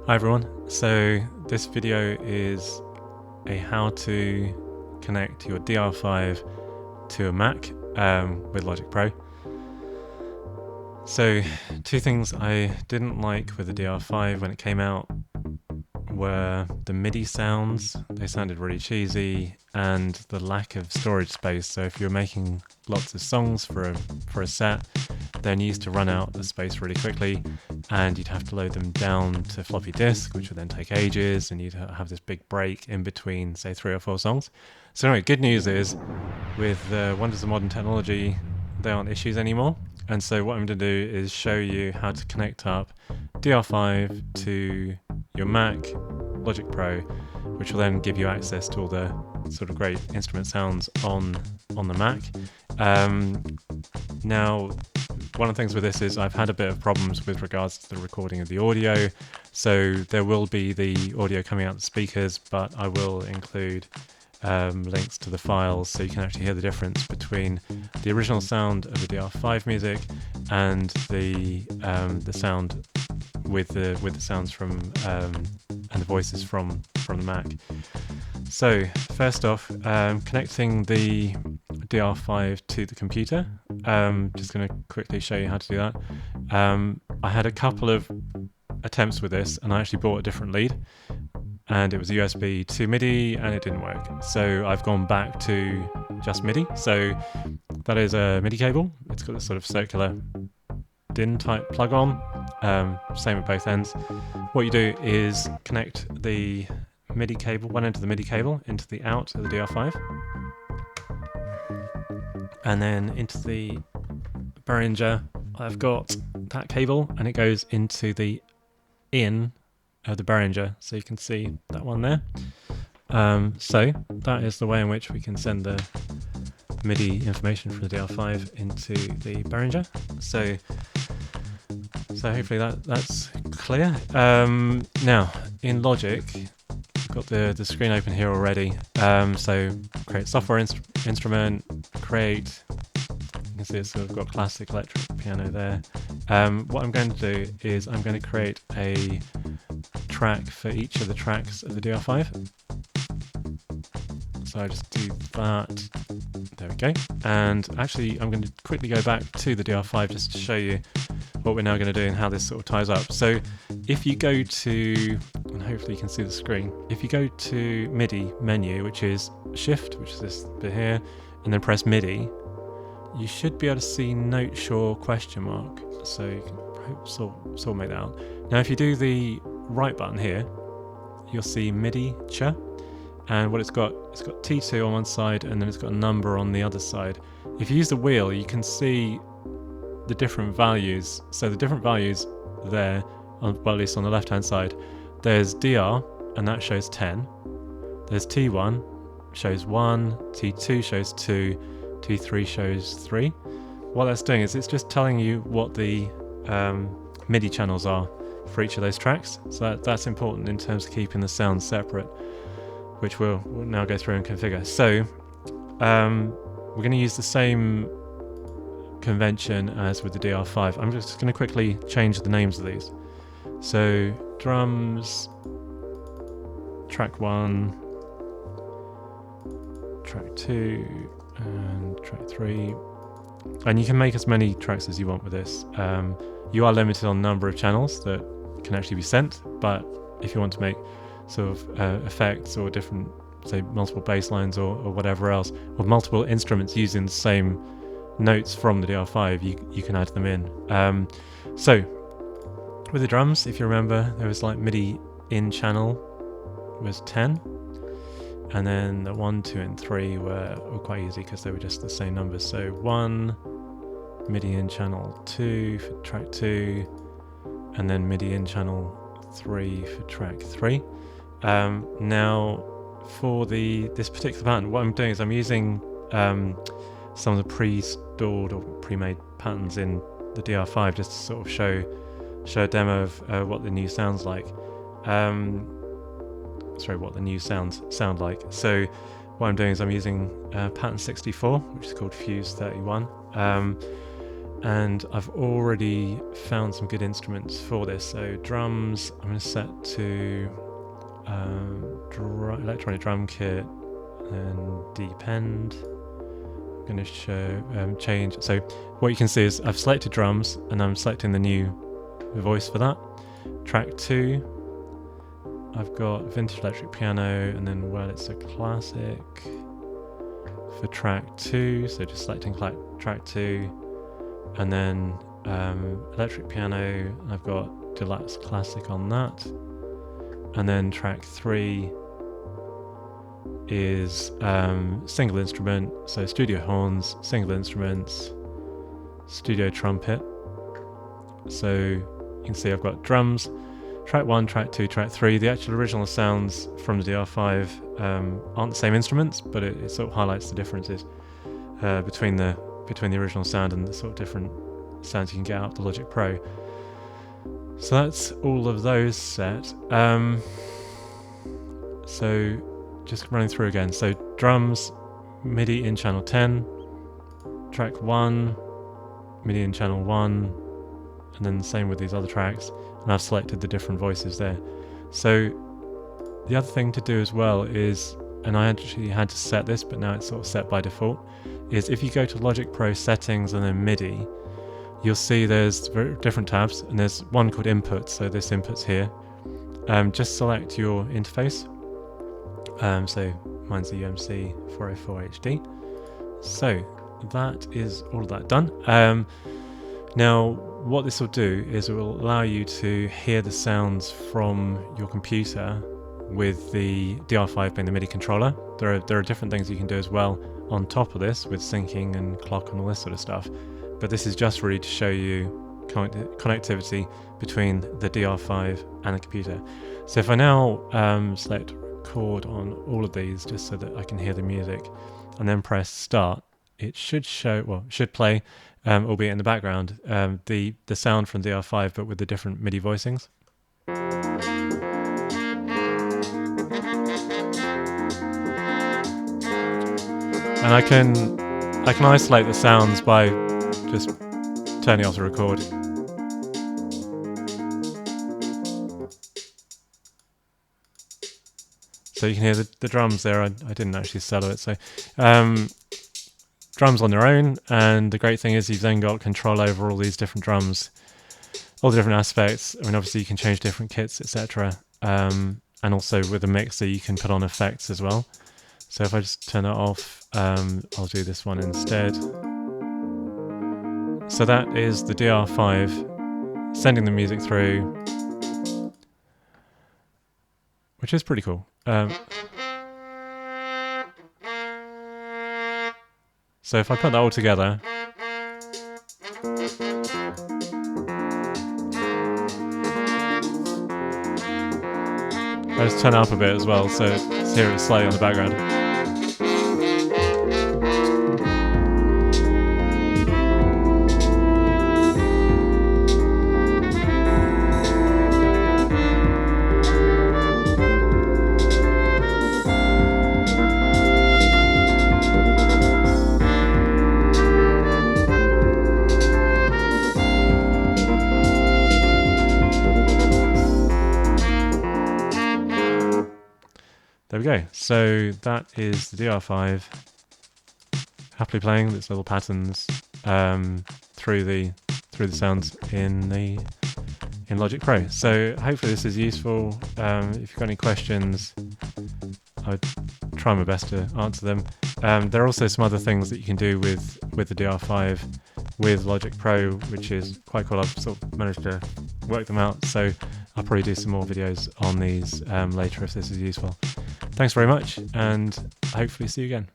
Hi everyone, so this video is a how to connect your DR-5 to a Mac with Logic Pro. So two things I didn't like with the DR-5 when it came out were the Midi sounds. They sounded really cheesy, and the lack of storage space. So if you're making lots of songs for a set, then you used to run out of space really quickly, and you'd have to load them down to floppy disk, which would then take ages, and you'd have this big break in between, say, 3 or 4 songs. So anyway, good news is, with the wonders of modern technology, they aren't issues anymore. And so what I'm going to do is show you how to connect up DR5 to your Mac Logic Pro, which will then give you access to all the sort of great instrument sounds on the Mac. Now, one of the things with this is I've had a bit of problems with regards to the recording of the audio, so there will be the audio coming out the speakers, but I will include links to the files so you can actually hear the difference between the original sound of the DR5 music and the sound with the sounds from and the voices from the Mac. So first off, connecting the DR5 to the computer. Just going to quickly show you how to do that. I had a couple of attempts with this, and I actually bought a different lead, and it was USB to Midi, and it didn't work. So I've gone back to just Midi. So that is a Midi cable. It's got this sort of circular DIN type plug on. Same at both ends. What you do is connect the Midi cable, one end of the Midi cable, into the out of the DR5, and then into the Behringer. I've got that cable, and it goes into the in of the Behringer, so you can see that one there. So that is the way in which we can send the MIDI information from the DR5 into the Behringer. So hopefully that's clear. Now in Logic, I've got the screen open here already. So create software instrument, create. You can see it's sort of got classic electric piano there. What I'm going to do is I'm going to create a track for each of the tracks of the DR5. So I just do that. There we go. And actually, I'm going to quickly go back to the DR5 just to show you what we're now going to do and how this sort of ties up. So if you go to, and hopefully you can see the screen, if you go to MIDI menu, which is Shift, which is this bit here, and then press MIDI, you should be able to see Note Sure question mark. So you can sort of make that out. Now if you do the right button here, you'll see MIDI ch, and what it's got T2 on one side, and then it's got a number on the other side. If you use the wheel, you can see the different values. So the different values there, well, at least on the left hand side, there's DR, and that shows 10. There's T1, shows 1, T2 shows 2, T3 shows 3. What that's doing is it's just telling you what the MIDI channels are for each of those tracks. So that's important in terms of keeping the sounds separate, which we'll now go through and configure. So we're going to use the same convention as with the DR5. I'm just going to quickly change the names of these. So drums, track 1, track 2, and track 3. And you can make as many tracks as you want with this. You are limited on number of channels that can actually be sent, but if you want to make sort of effects or different, say, multiple bass lines or whatever else, or multiple instruments using the same notes from the DR5, you can add them in. So with the drums, if you remember, there was like MIDI in channel was 10, and then the 1, 2, and 3 were quite easy because they were just the same numbers. So 1 MIDI in channel 2 for track 2, and then MIDI in channel 3 for track 3. Now for this particular pattern, what I'm doing is I'm using some of the pre-stored or pre-made patterns in the DR5 just to sort of show a demo of what the new sounds like. What the new sounds sound like. So what I'm doing is I'm using pattern 64, which is called Fuse 31. and I've already found some good instruments for this. So drums, I'm going to set to electronic drum kit and depend. I'm going to show change. So what you can see is I've selected drums and I'm selecting the new voice for that. Track 2, I've got vintage electric piano, and then well, it's a classic for track 2, so just selecting track 2, and then electric piano, I've got deluxe classic on that, and then track 3 is single instrument, so studio horns, single instruments, studio trumpet. So you can see I've got drums, track 1, track 2, track 3. The actual original sounds from the DR-5 aren't the same instruments, but it sort of highlights the differences between the original sound and the sort of different sounds you can get out of the Logic Pro. So that's all of those set. So just running through again. So drums, MIDI in channel 10, track 1, MIDI in channel 1, and then the same with these other tracks. And I've selected the different voices there. So the other thing to do as well is, and I actually had to set this, but now it's sort of set by default, is if you go to Logic Pro settings and then MIDI, you'll see there's different tabs, and there's one called input, so this input's here. Just select your interface. So mine's the UMC404HD. So that is all of that done. Now what this will do is it will allow you to hear the sounds from your computer with the DR-5 being the MIDI controller. There are different things you can do as well on top of this with syncing and clock and all this sort of stuff, but this is just really to show you connectivity between the DR-5 and the computer. So if I now select record on all of these just so that I can hear the music and then press start, it should show, well, it should play, albeit in the background, the sound from DR-5 but with the different MIDI voicings. And I can isolate the sounds by just turning off the record. So you can hear the drums there. I didn't actually solo it. So drums on their own, and the great thing is you've then got control over all these different drums, all the different aspects. I mean, obviously you can change different kits, etc. And also with a mixer you can put on effects as well. So if I just turn it off, I'll do this one instead. So that is the DR-5 sending the music through, which is pretty cool. So if I put that all together, I just turn it up a bit as well, so hear it slightly on the background. There we go. So that is the DR-5 happily playing its little patterns through the sounds in Logic Pro. So hopefully this is useful. If you've got any questions, I'll try my best to answer them. There are also some other things that you can do with the DR-5 with Logic Pro, which is quite cool. I've sort of managed to work them out, so I'll probably do some more videos on these later if this is useful. Thanks very much, and hopefully see you again.